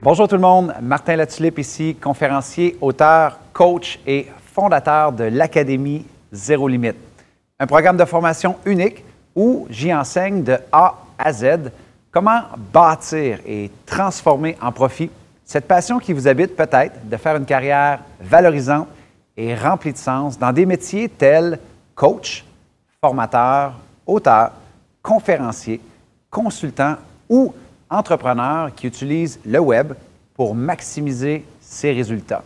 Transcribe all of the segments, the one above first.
Bonjour tout le monde, Martin Latulippe ici, conférencier, auteur, coach et fondateur de l'Académie Zéro Limite. Un programme de formation unique où j'y enseigne de A à Z comment bâtir et transformer en profit cette passion qui vous habite peut-être de faire une carrière valorisante et remplie de sens dans des métiers tels coach, formateur, auteur, conférencier, consultant ou entrepreneur qui utilise le web pour maximiser ses résultats.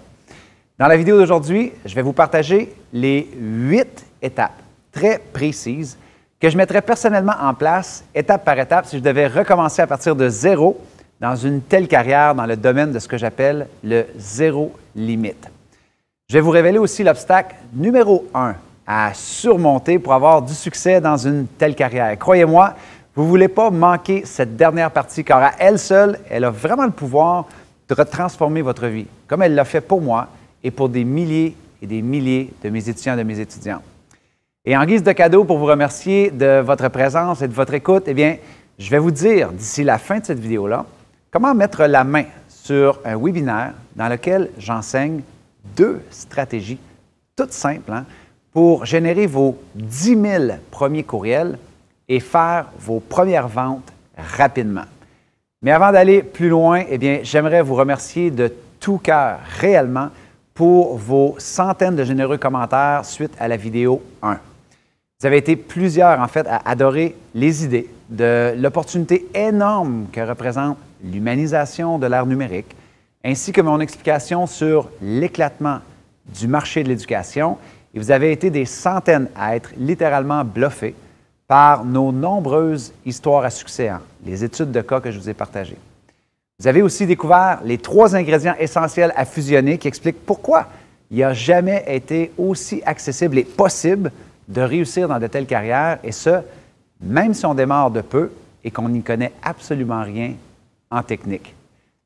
Dans la vidéo d'aujourd'hui, je vais vous partager les 8 étapes très précises que je mettrais personnellement en place, étape par étape, si je devais recommencer à partir de zéro dans une telle carrière dans le domaine de ce que j'appelle le zéro limite. Je vais vous révéler aussi l'obstacle numéro 1 à surmonter pour avoir du succès dans une telle carrière. Croyez-moi, vous ne voulez pas manquer cette dernière partie, car à elle seule, elle a vraiment le pouvoir de transformer votre vie, comme elle l'a fait pour moi et pour des milliers et des milliers de mes étudiants et de mes étudiantes. Et en guise de cadeau pour vous remercier de votre présence et de votre écoute, eh bien, je vais vous dire d'ici la fin de cette vidéo-là, comment mettre la main sur un webinaire dans lequel j'enseigne 2 stratégies toutes simples pour générer vos 10 000 premiers courriels et faire vos premières ventes rapidement. Mais avant d'aller plus loin, eh bien, j'aimerais vous remercier de tout cœur, réellement, pour vos centaines de généreux commentaires suite à la vidéo 1. Vous avez été plusieurs, en fait, à adorer les idées de l'opportunité énorme que représente l'humanisation de l'ère numérique, ainsi que mon explication sur l'éclatement du marché de l'éducation. Et vous avez été des centaines à être littéralement bluffés par nos nombreuses histoires à succès, les études de cas que je vous ai partagées. Vous avez aussi découvert les 3 ingrédients essentiels à fusionner qui expliquent pourquoi il n'a jamais été aussi accessible et possible de réussir dans de telles carrières, et ce, même si on démarre de peu et qu'on n'y connaît absolument rien en technique.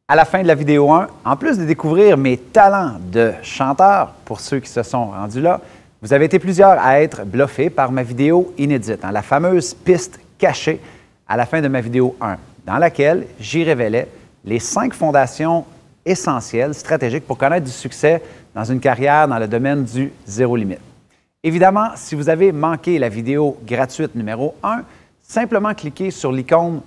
À la fin de la vidéo 1, en plus de découvrir mes talents de chanteur, pour ceux qui se sont rendus là, vous avez été plusieurs à être bluffés par ma vidéo inédite, la fameuse piste cachée à la fin de ma vidéo 1, dans laquelle j'y révélais les 5 fondations essentielles, stratégiques pour connaître du succès dans une carrière dans le domaine du zéro limite. Évidemment, si vous avez manqué la vidéo gratuite numéro 1, simplement cliquez sur l'icône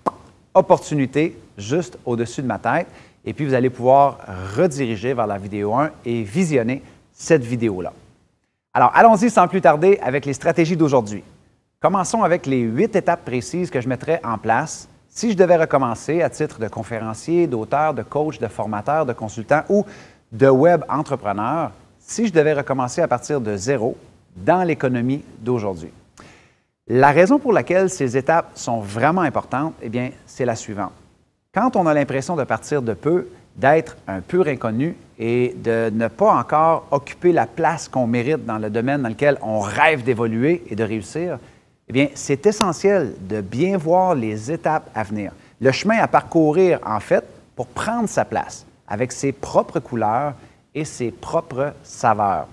« Opportunité » juste au-dessus de ma tête et puis vous allez pouvoir rediriger vers la vidéo 1 et visionner cette vidéo-là. Alors, allons-y sans plus tarder avec les stratégies d'aujourd'hui. Commençons avec les 8 étapes précises que je mettrais en place si je devais recommencer à titre de conférencier, d'auteur, de coach, de formateur, de consultant ou de web entrepreneur, si je devais recommencer à partir de zéro dans l'économie d'aujourd'hui. La raison pour laquelle ces étapes sont vraiment importantes, eh bien, c'est la suivante. Quand on a l'impression de partir de peu, d'être un pur inconnu et de ne pas encore occuper la place qu'on mérite dans le domaine dans lequel on rêve d'évoluer et de réussir, eh bien, c'est essentiel de bien voir les étapes à venir. Le chemin à parcourir, en fait, pour prendre sa place avec ses propres couleurs et ses propres saveurs.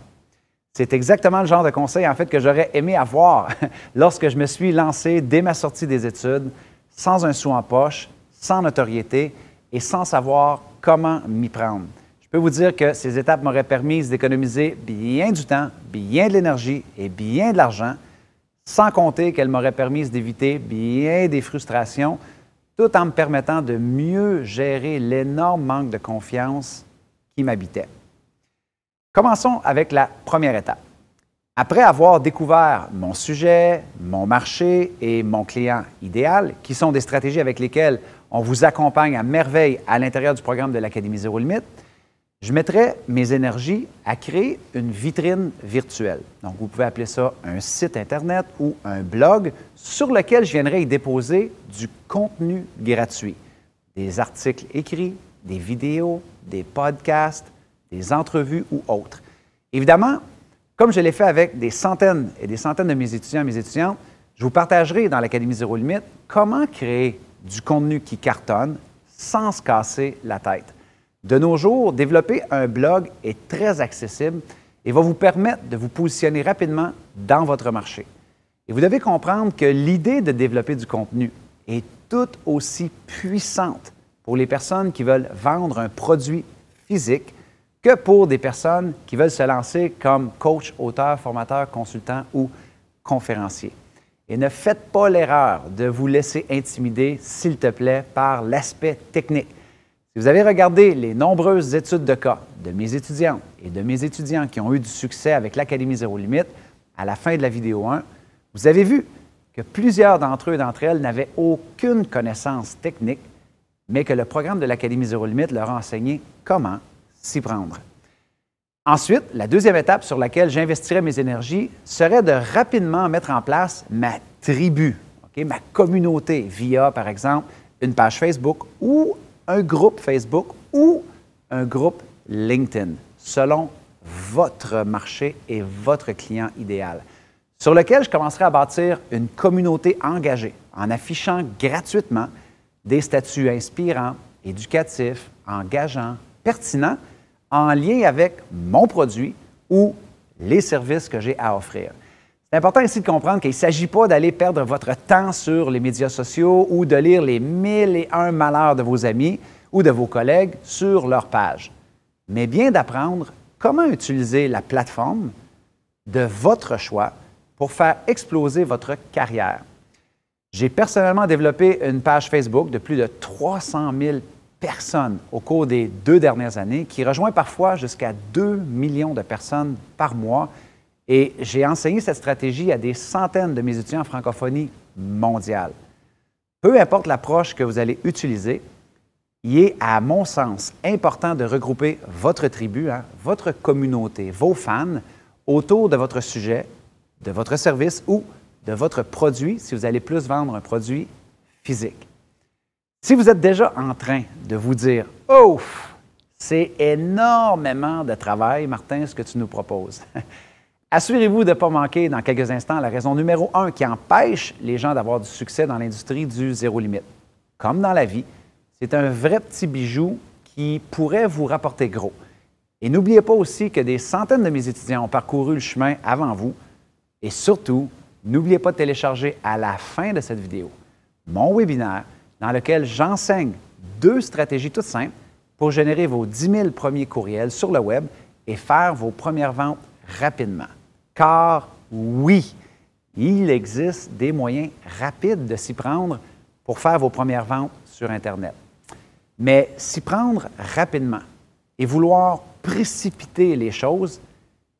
C'est exactement le genre de conseil, en fait, que j'aurais aimé avoir lorsque je me suis lancé dès ma sortie des études, sans un sou en poche, sans notoriété et sans savoir comment m'y prendre. Je peux vous dire que ces étapes m'auraient permis d'économiser bien du temps, bien de l'énergie et bien de l'argent, sans compter qu'elles m'auraient permis d'éviter bien des frustrations, tout en me permettant de mieux gérer l'énorme manque de confiance qui m'habitait. Commençons avec la première étape. Après avoir découvert mon sujet, mon marché et mon client idéal, qui sont des stratégies avec lesquelles on vous accompagne à merveille à l'intérieur du programme de l'Académie Zéro Limite, je mettrai mes énergies à créer une vitrine virtuelle. Donc, vous pouvez appeler ça un site Internet ou un blog sur lequel je viendrai y déposer du contenu gratuit. Des articles écrits, des vidéos, des podcasts, des entrevues ou autres. Évidemment, comme je l'ai fait avec des centaines et des centaines de mes étudiants et mes étudiantes, je vous partagerai dans l'Académie Zéro Limite comment créer du contenu qui cartonne sans se casser la tête. De nos jours, développer un blog est très accessible et va vous permettre de vous positionner rapidement dans votre marché. Et vous devez comprendre que l'idée de développer du contenu est tout aussi puissante pour les personnes qui veulent vendre un produit physique que pour des personnes qui veulent se lancer comme coach, auteur, formateur, consultant ou conférencier. Et ne faites pas l'erreur de vous laisser intimider, s'il te plaît, par l'aspect technique. Si vous avez regardé les nombreuses études de cas de mes étudiantes et de mes étudiants qui ont eu du succès avec l'Académie Zéro Limite, à la fin de la vidéo 1, vous avez vu que plusieurs d'entre eux et d'entre elles n'avaient aucune connaissance technique, mais que le programme de l'Académie Zéro Limite leur a enseigné comment s'y prendre. Ensuite, la deuxième étape sur laquelle j'investirais mes énergies serait de rapidement mettre en place ma tribu, ma communauté, via, par exemple, une page Facebook ou un groupe Facebook ou un groupe LinkedIn, selon votre marché et votre client idéal, sur lequel je commencerai à bâtir une communauté engagée en affichant gratuitement des statuts inspirants, éducatifs, engageants, pertinents, en lien avec mon produit ou les services que j'ai à offrir. C'est important ici de comprendre qu'il ne s'agit pas d'aller perdre votre temps sur les médias sociaux ou de lire les 1001 malheurs de vos amis ou de vos collègues sur leur page, mais bien d'apprendre comment utiliser la plateforme de votre choix pour faire exploser votre carrière. J'ai personnellement développé une page Facebook de plus de 300 000 personnes au cours des 2 dernières années, qui rejoint parfois jusqu'à 2 millions de personnes par mois. Et j'ai enseigné cette stratégie à des centaines de mes étudiants en francophonie mondiale. Peu importe l'approche que vous allez utiliser, il est, à mon sens, important de regrouper votre tribu, votre communauté, vos fans, autour de votre sujet, de votre service ou de votre produit, si vous allez plus vendre un produit physique. Si vous êtes déjà en train de vous dire « Oh, c'est énormément de travail, Martin, ce que tu nous proposes », assurez-vous de ne pas manquer dans quelques instants la raison numéro 1 qui empêche les gens d'avoir du succès dans l'industrie du zéro limite. Comme dans la vie, c'est un vrai petit bijou qui pourrait vous rapporter gros. Et n'oubliez pas aussi que des centaines de mes étudiants ont parcouru le chemin avant vous. Et surtout, n'oubliez pas de télécharger à la fin de cette vidéo mon webinaire dans lequel j'enseigne 2 stratégies toutes simples pour générer vos 10 000 premiers courriels sur le web et faire vos premières ventes rapidement. Car oui, il existe des moyens rapides de s'y prendre pour faire vos premières ventes sur Internet. Mais s'y prendre rapidement et vouloir précipiter les choses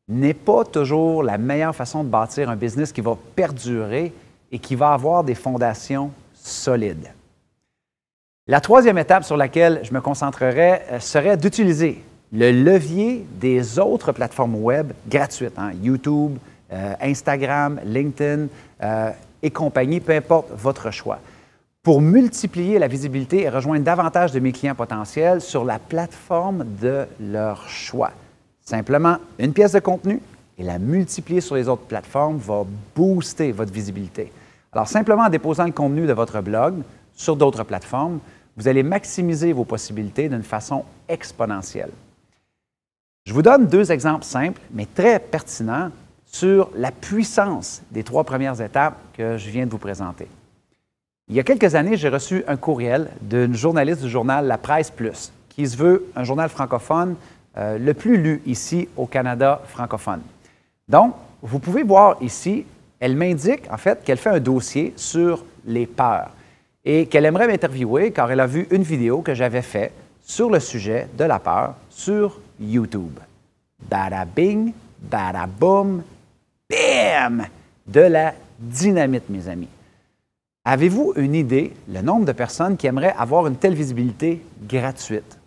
n'est pas toujours la meilleure façon de bâtir un business qui va perdurer et qui va avoir des fondations solides. La troisième étape sur laquelle je me concentrerai serait d'utiliser le levier des autres plateformes web gratuites, YouTube, Instagram, LinkedIn et compagnie, peu importe votre choix, pour multiplier la visibilité et rejoindre davantage de mes clients potentiels sur la plateforme de leur choix. Simplement, une pièce de contenu et la multiplier sur les autres plateformes va booster votre visibilité. Alors, simplement en déposant le contenu de votre blog sur d'autres plateformes, vous allez maximiser vos possibilités d'une façon exponentielle. Je vous donne 2 exemples simples, mais très pertinents, sur la puissance des 3 premières étapes que je viens de vous présenter. Il y a quelques années, j'ai reçu un courriel d'une journaliste du journal La Presse Plus, qui se veut un journal francophone le plus lu ici au Canada francophone. Donc, vous pouvez voir ici, elle m'indique en fait qu'elle fait un dossier sur les peurs et qu'elle aimerait m'interviewer car elle a vu une vidéo que j'avais faite sur le sujet de la peur sur YouTube. Bada bing, bada boom, bam! De la dynamite, mes amis. Avez-vous une idée, le nombre de personnes qui aimeraient avoir une telle visibilité gratuite?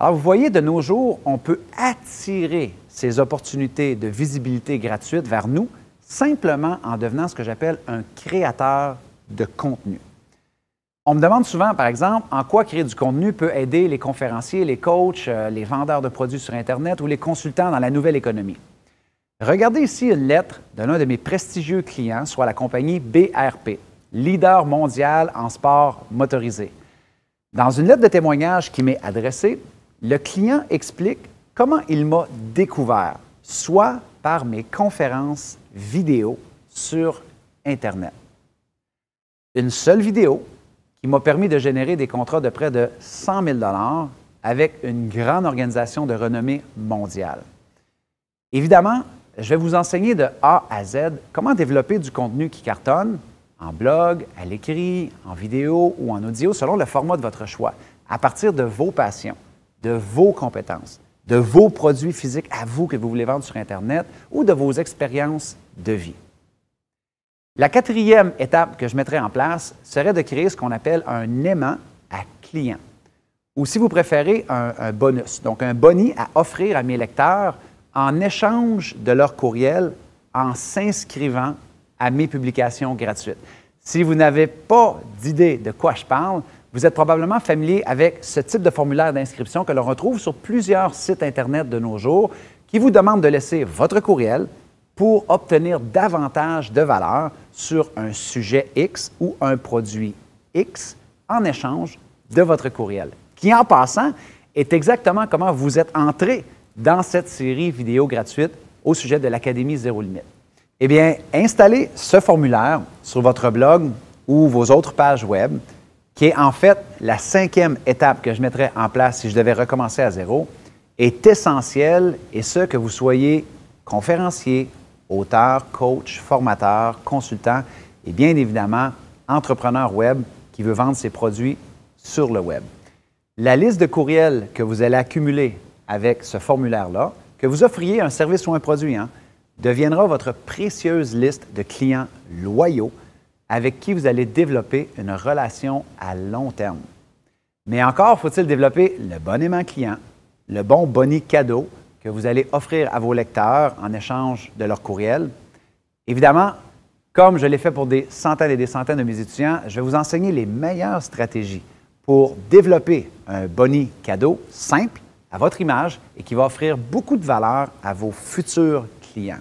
Alors, vous voyez, de nos jours, on peut attirer ces opportunités de visibilité gratuite vers nous simplement en devenant ce que j'appelle un créateur de contenu. On me demande souvent, par exemple, en quoi créer du contenu peut aider les conférenciers, les coachs, les vendeurs de produits sur Internet ou les consultants dans la nouvelle économie. Regardez ici une lettre de l'un de mes prestigieux clients, soit la compagnie BRP, leader mondial en sport motorisé. Dans une lettre de témoignage qui m'est adressée, le client explique comment il m'a découvert, soit par mes conférences vidéo sur Internet. Une seule vidéo qui m'a permis de générer des contrats de près de 100 000 $ avec une grande organisation de renommée mondiale. Évidemment, je vais vous enseigner de A à Z comment développer du contenu qui cartonne en blog, à l'écrit, en vidéo ou en audio selon le format de votre choix, à partir de vos passions, de vos compétences, de vos produits physiques à vous que vous voulez vendre sur Internet ou de vos expériences de vie. La quatrième étape que je mettrai en place serait de créer ce qu'on appelle un aimant à client, ou si vous préférez, un bonus, donc un boni à offrir à mes lecteurs en échange de leur courriel en s'inscrivant à mes publications gratuites. Si vous n'avez pas d'idée de quoi je parle, vous êtes probablement familier avec ce type de formulaire d'inscription que l'on retrouve sur plusieurs sites Internet de nos jours qui vous demandent de laisser votre courriel pour obtenir davantage de valeur sur un sujet X ou un produit X en échange de votre courriel, qui en passant est exactement comment vous êtes entré dans cette série vidéo gratuite au sujet de l'Académie Zéro Limite. Eh bien, installez ce formulaire sur votre blog ou vos autres pages web, qui est en fait la 5e étape que je mettrais en place si je devais recommencer à zéro, est essentiel, et ce, que vous soyez conférencier, auteur, coach, formateur, consultant et bien évidemment entrepreneur web qui veut vendre ses produits sur le web. La liste de courriels que vous allez accumuler avec ce formulaire-là, que vous offriez un service ou un produit, deviendra votre précieuse liste de clients loyaux avec qui vous allez développer une relation à long terme. Mais encore faut-il développer le bon aimant client, le bon boni cadeau que vous allez offrir à vos lecteurs en échange de leur courriel. Évidemment, comme je l'ai fait pour des centaines et des centaines de mes étudiants, je vais vous enseigner les meilleures stratégies pour développer un boni cadeau simple, à votre image et qui va offrir beaucoup de valeur à vos futurs clients.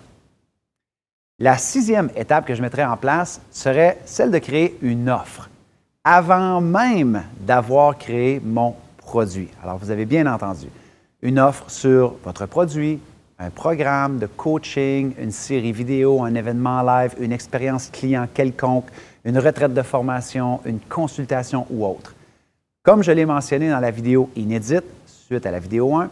La 6e étape que je mettrais en place serait celle de créer une offre avant même d'avoir créé mon produit. Alors, vous avez bien entendu, une offre sur votre produit, un programme de coaching, une série vidéo, un événement live, une expérience client quelconque, une retraite de formation, une consultation ou autre. Comme je l'ai mentionné dans la vidéo inédite, suite à la vidéo 1,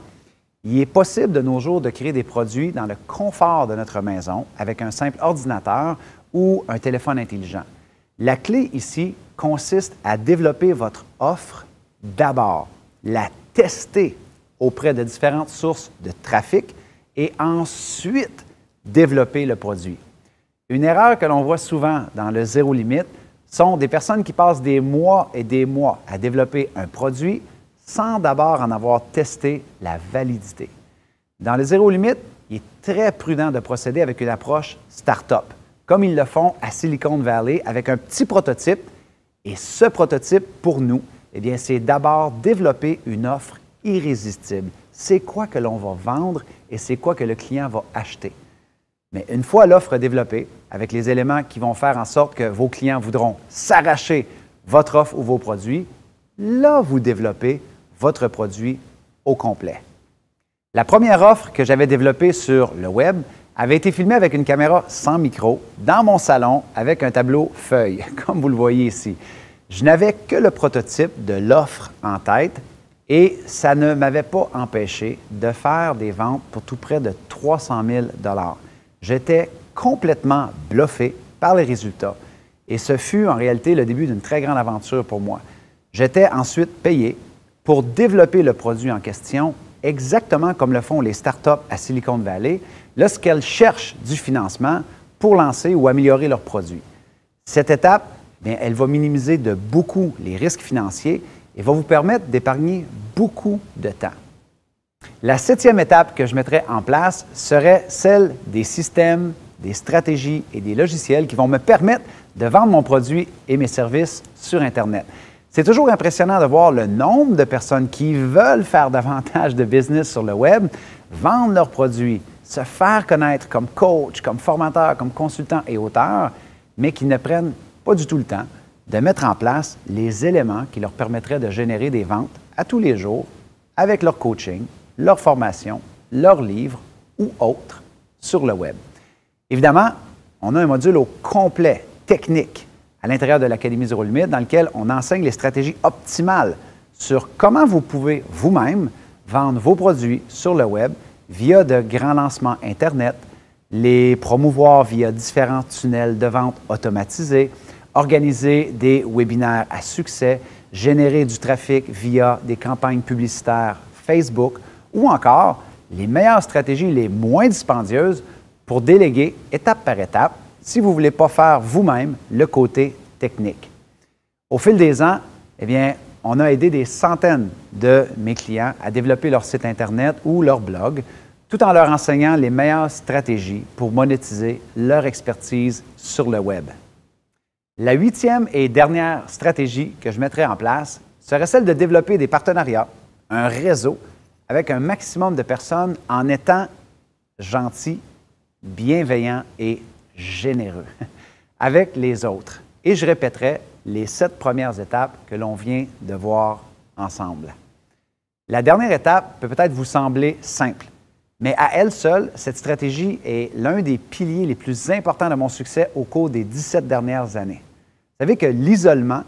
il est possible de nos jours de créer des produits dans le confort de notre maison avec un simple ordinateur ou un téléphone intelligent. La clé ici consiste à développer votre offre d'abord, la tester auprès de différentes sources de trafic et ensuite développer le produit. Une erreur que l'on voit souvent dans le zéro limite sont des personnes qui passent des mois et des mois à développer un produit sans d'abord en avoir testé la validité. Dans le zéro limite, il est très prudent de procéder avec une approche start-up, comme ils le font à Silicon Valley avec un petit prototype. Et ce prototype, pour nous, eh bien, c'est d'abord développer une offre irrésistible. C'est quoi que l'on va vendre et c'est quoi que le client va acheter. Mais une fois l'offre développée, avec les éléments qui vont faire en sorte que vos clients voudront s'arracher votre offre ou vos produits, là, vous développez votre produit au complet. La première offre que j'avais développée sur le web avait été filmée avec une caméra sans micro dans mon salon avec un tableau feuille, comme vous le voyez ici. Je n'avais que le prototype de l'offre en tête et ça ne m'avait pas empêché de faire des ventes pour tout près de 300 000 $. J'étais complètement bluffé par les résultats et ce fut en réalité le début d'une très grande aventure pour moi. J'étais ensuite payé pour développer le produit en question, exactement comme le font les startups à Silicon Valley lorsqu'elles cherchent du financement pour lancer ou améliorer leurs produits. Cette étape, bien, elle va minimiser de beaucoup les risques financiers et va vous permettre d'épargner beaucoup de temps. La 7e étape que je mettrai en place serait celle des systèmes, des stratégies et des logiciels qui vont me permettre de vendre mon produit et mes services sur Internet. C'est toujours impressionnant de voir le nombre de personnes qui veulent faire davantage de business sur le web, vendre leurs produits, se faire connaître comme coach, comme formateur, comme consultant et auteur, mais qui ne prennent pas du tout le temps de mettre en place les éléments qui leur permettraient de générer des ventes à tous les jours avec leur coaching, leur formation, leurs livres ou autres sur le web. Évidemment, on a un module au complet technique à l'intérieur de l'Académie Zéro Limite, dans lequel on enseigne les stratégies optimales sur comment vous pouvez vous-même vendre vos produits sur le web via de grands lancements Internet, les promouvoir via différents tunnels de vente automatisés, organiser des webinaires à succès, générer du trafic via des campagnes publicitaires Facebook ou encore les meilleures stratégies les moins dispendieuses pour déléguer étape par étape si vous ne voulez pas faire vous-même le côté technique. Au fil des ans, eh bien, on a aidé des centaines de mes clients à développer leur site Internet ou leur blog, tout en leur enseignant les meilleures stratégies pour monétiser leur expertise sur le web. La 8e et dernière stratégie que je mettrais en place serait celle de développer des partenariats, un réseau avec un maximum de personnes en étant gentil, bienveillant et généreux avec les autres. Et je répéterai les 7 premières étapes que l'on vient de voir ensemble. La dernière étape peut peut-être vous sembler simple, mais à elle seule, cette stratégie est l'un des piliers les plus importants de mon succès au cours des 17 dernières années. Vous savez que l'isolement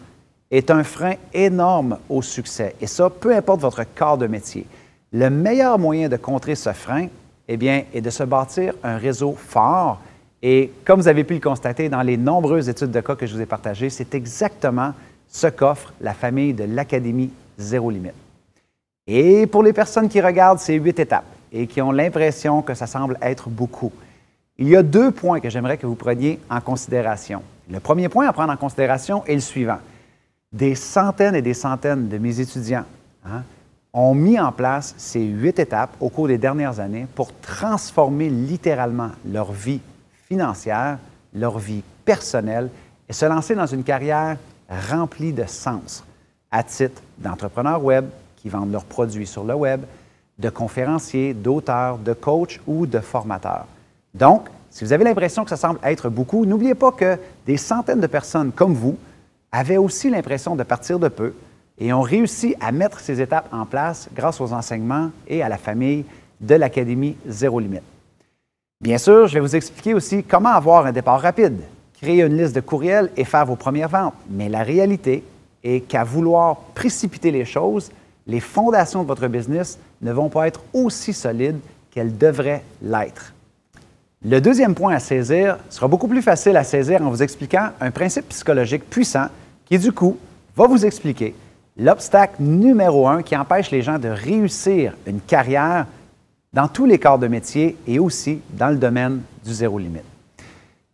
est un frein énorme au succès, et ça, peu importe votre corps de métier. Le meilleur moyen de contrer ce frein, eh bien, est de se bâtir un réseau fort. Et comme vous avez pu le constater dans les nombreuses études de cas que je vous ai partagées, c'est exactement ce qu'offre la famille de l'Académie Zéro Limite. Et pour les personnes qui regardent ces 8 étapes et qui ont l'impression que ça semble être beaucoup, il y a 2 points que j'aimerais que vous preniez en considération. Le premier point à prendre en considération est le suivant. Des centaines et des centaines de mes étudiants ont mis en place ces 8 étapes au cours des dernières années pour transformer littéralement leur vie financière, leur vie personnelle et se lancer dans une carrière remplie de sens à titre d'entrepreneurs web qui vendent leurs produits sur le web, de conférenciers, d'auteurs, de coachs ou de formateurs. Donc, si vous avez l'impression que ça semble être beaucoup, n'oubliez pas que des centaines de personnes comme vous avaient aussi l'impression de partir de peu et ont réussi à mettre ces étapes en place grâce aux enseignements et à la famille de l'Académie Zéro Limite. Bien sûr, je vais vous expliquer aussi comment avoir un départ rapide, créer une liste de courriels et faire vos premières ventes. Mais la réalité est qu'à vouloir précipiter les choses, les fondations de votre business ne vont pas être aussi solides qu'elles devraient l'être. Le deuxième point à saisir sera beaucoup plus facile à saisir en vous expliquant un principe psychologique puissant qui, du coup, va vous expliquer l'obstacle numéro 1 qui empêche les gens de réussir une carrière dans tous les corps de métier et aussi dans le domaine du zéro limite.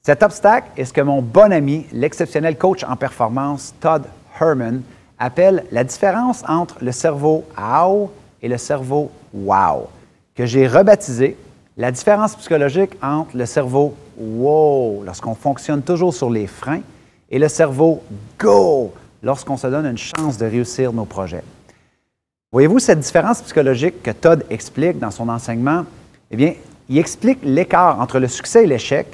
Cet obstacle est ce que mon bon ami, l'exceptionnel coach en performance Todd Herman, appelle la différence entre le cerveau « how » et le cerveau « wow », que j'ai rebaptisé la différence psychologique entre le cerveau « wow » lorsqu'on fonctionne toujours sur les freins et le cerveau « go » lorsqu'on se donne une chance de réussir nos projets. Voyez-vous, cette différence psychologique que Todd explique dans son enseignement, eh bien, il explique l'écart entre le succès et l'échec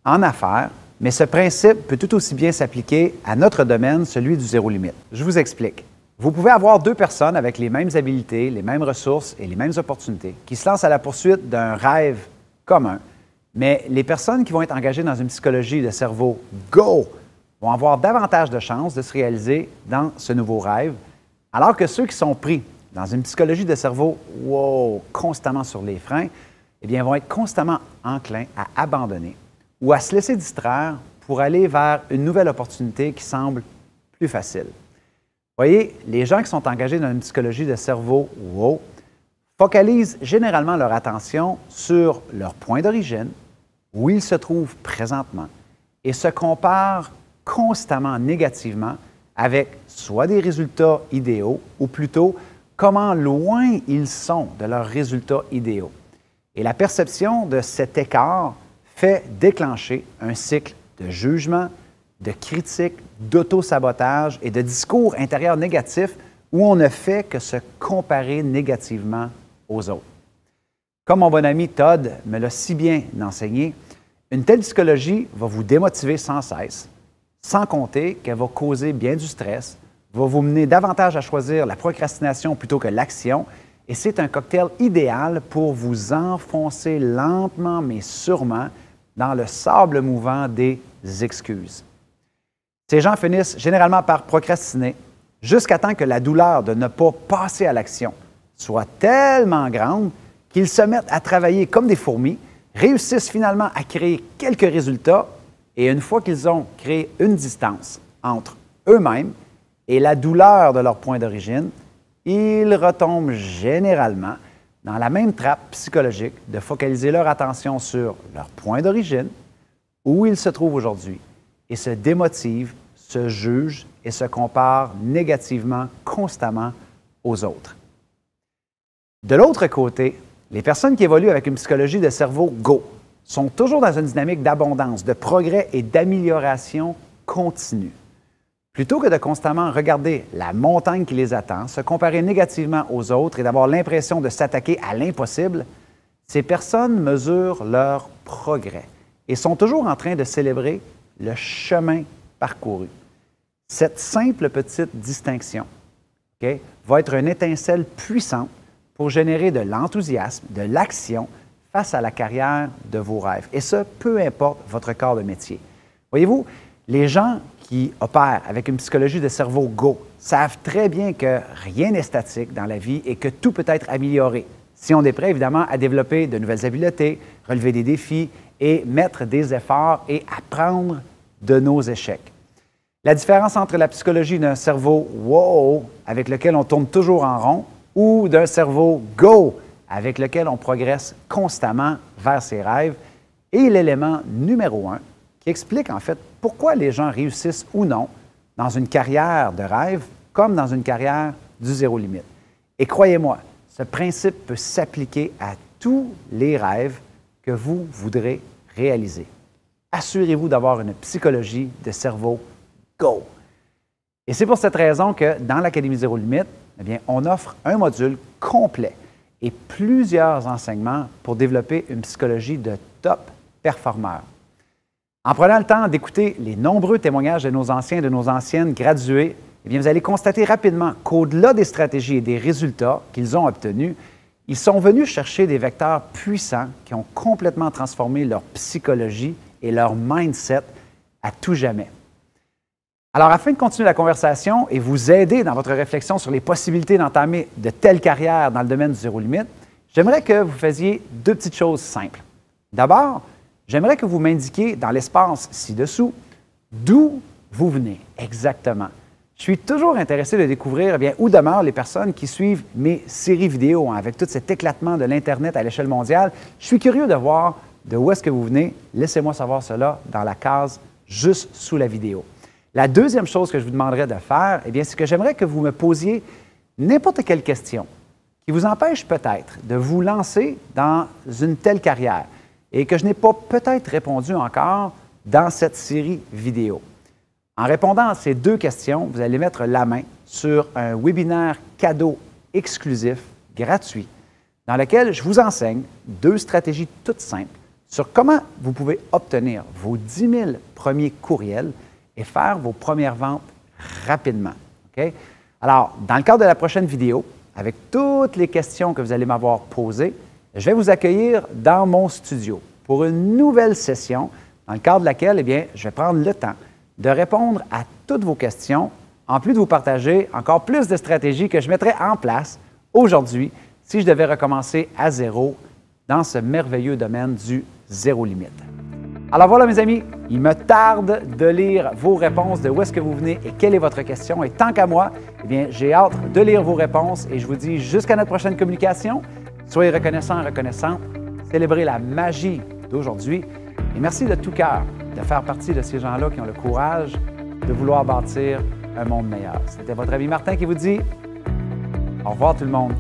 en affaires, mais ce principe peut tout aussi bien s'appliquer à notre domaine, celui du zéro limite. Je vous explique. Vous pouvez avoir 2 personnes avec les mêmes habiletés, les mêmes ressources et les mêmes opportunités qui se lancent à la poursuite d'un rêve commun, mais les personnes qui vont être engagées dans une psychologie de cerveau « go » vont avoir davantage de chances de se réaliser dans ce nouveau rêve, alors que ceux qui sont pris dans une psychologie de cerveau « wow » constamment sur les freins, eh bien, vont être constamment enclins à abandonner ou à se laisser distraire pour aller vers une nouvelle opportunité qui semble plus facile. Voyez, les gens qui sont engagés dans une psychologie de cerveau « wow » focalisent généralement leur attention sur leur point d'origine, où ils se trouvent présentement, et se comparent constamment négativement avec soit des résultats idéaux ou plutôt comment loin ils sont de leurs résultats idéaux. Et la perception de cet écart fait déclencher un cycle de jugement, de critique, d'auto-sabotage et de discours intérieurs négatifs où on ne fait que se comparer négativement aux autres. Comme mon bon ami Todd me l'a si bien enseigné, une telle psychologie va vous démotiver sans cesse, sans compter qu'elle va causer bien du stress, va vous mener davantage à choisir la procrastination plutôt que l'action, et c'est un cocktail idéal pour vous enfoncer lentement mais sûrement dans le sable mouvant des excuses. Ces gens finissent généralement par procrastiner jusqu'à temps que la douleur de ne pas passer à l'action soit tellement grande qu'ils se mettent à travailler comme des fourmis, réussissent finalement à créer quelques résultats et une fois qu'ils ont créé une distance entre eux-mêmes et la douleur de leur point d'origine, ils retombent généralement dans la même trappe psychologique de focaliser leur attention sur leur point d'origine, où ils se trouvent aujourd'hui, et se démotivent, se jugent et se comparent négativement constamment aux autres. De l'autre côté, les personnes qui évoluent avec une psychologie de cerveau Go sont toujours dans une dynamique d'abondance, de progrès et d'amélioration continue. Plutôt que de constamment regarder la montagne qui les attend, se comparer négativement aux autres et d'avoir l'impression de s'attaquer à l'impossible, ces personnes mesurent leur progrès et sont toujours en train de célébrer le chemin parcouru. Cette simple petite distinction va être une étincelle puissante pour générer de l'enthousiasme, de l'action face à la carrière de vos rêves. Et ce, peu importe votre corps de métier. Voyez-vous, les gens qui opèrent avec une psychologie de cerveau Go savent très bien que rien n'est statique dans la vie et que tout peut être amélioré. Si on est prêt, évidemment, à développer de nouvelles habiletés, relever des défis et mettre des efforts et apprendre de nos échecs. La différence entre la psychologie d'un cerveau Wow, avec lequel on tourne toujours en rond, ou d'un cerveau Go, avec lequel on progresse constamment vers ses rêves, est l'élément numéro 1 qui explique en fait pourquoi les gens réussissent ou non dans une carrière de rêve comme dans une carrière du zéro limite. Et croyez-moi, ce principe peut s'appliquer à tous les rêves que vous voudrez réaliser. Assurez-vous d'avoir une psychologie de cerveau Go. Et c'est pour cette raison que dans l'Académie Zéro Limite, eh bien, on offre un module complet et plusieurs enseignements pour développer une psychologie de top performeur. En prenant le temps d'écouter les nombreux témoignages de nos anciens et de nos anciennes gradués, eh bien, vous allez constater rapidement qu'au-delà des stratégies et des résultats qu'ils ont obtenus, ils sont venus chercher des vecteurs puissants qui ont complètement transformé leur psychologie et leur mindset à tout jamais. Alors, afin de continuer la conversation et vous aider dans votre réflexion sur les possibilités d'entamer de telles carrières dans le domaine du zéro limite, j'aimerais que vous fassiez deux petites choses simples. D'abord, j'aimerais que vous m'indiquiez dans l'espace ci-dessous d'où vous venez exactement. Je suis toujours intéressé de découvrir où demeurent les personnes qui suivent mes séries vidéo avec tout cet éclatement de l'Internet à l'échelle mondiale. Je suis curieux de voir de où est-ce que vous venez. Laissez-moi savoir cela dans la case juste sous la vidéo. La deuxième chose que je vous demanderais de faire, c'est que j'aimerais que vous me posiez n'importe quelle question qui vous empêche peut-être de vous lancer dans une telle carrière et que je n'ai pas peut-être répondu encore dans cette série vidéo. En répondant à ces deux questions, vous allez mettre la main sur un webinaire cadeau exclusif, gratuit, dans lequel je vous enseigne deux stratégies toutes simples sur comment vous pouvez obtenir vos 10 000 premiers courriels et faire vos premières ventes rapidement. Okay? Alors, dans le cadre de la prochaine vidéo, avec toutes les questions que vous allez m'avoir posées, je vais vous accueillir dans mon studio pour une nouvelle session dans le cadre de laquelle je vais prendre le temps de répondre à toutes vos questions, en plus de vous partager encore plus de stratégies que je mettrai en place aujourd'hui si je devais recommencer à zéro dans ce merveilleux domaine du zéro limite. Alors voilà, mes amis, il me tarde de lire vos réponses, de où est-ce que vous venez et quelle est votre question. Et tant qu'à moi, j'ai hâte de lire vos réponses et je vous dis jusqu'à notre prochaine communication. Soyez reconnaissants, reconnaissantes, célébrez la magie d'aujourd'hui et merci de tout cœur de faire partie de ces gens-là qui ont le courage de vouloir bâtir un monde meilleur. C'était votre ami Martin qui vous dit au revoir tout le monde.